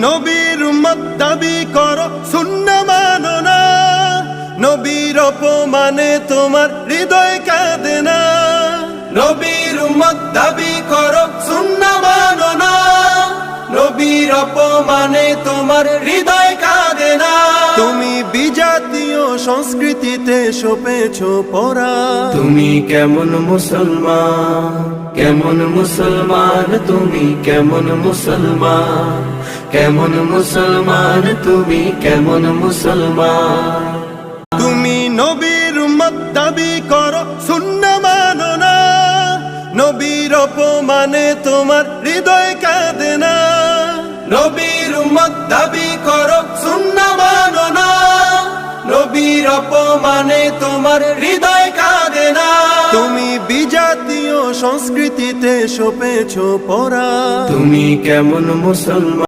নবীর উম্মত দাবি করো সুন্নাহ মানো না, নবীর অপমানে তোমার হৃদয় কাঁদে না। নবীর উম্মত দাবি করো সুন্নাহ মানো না, নবীর অপমানে তোমার হৃদয় কাঁদে না। তুমি বিজাতীয় সংস্কৃতিতে সপেছো পড়া, তুমি কেমন মুসলমান, কেমন মুসলমান, তুমি কেমন মুসলমান, কেমন মুসলমান, তুমি কেমন মুসলমান। তুমি নবীর উম্মত দাবি করো সুন্নাহ মানো না, নবীর অপমানে তোমার হৃদয় কাঁদে না। নবীর উম্মত দাবি করো সুন্নাহ মানো না, নবীর অপমানে তোমার হৃদয় কাঁদে না। তুমি বিজাতীয় সংস্কৃতিতে সপেছো পড়া, তুমি কেমন মুসলমান।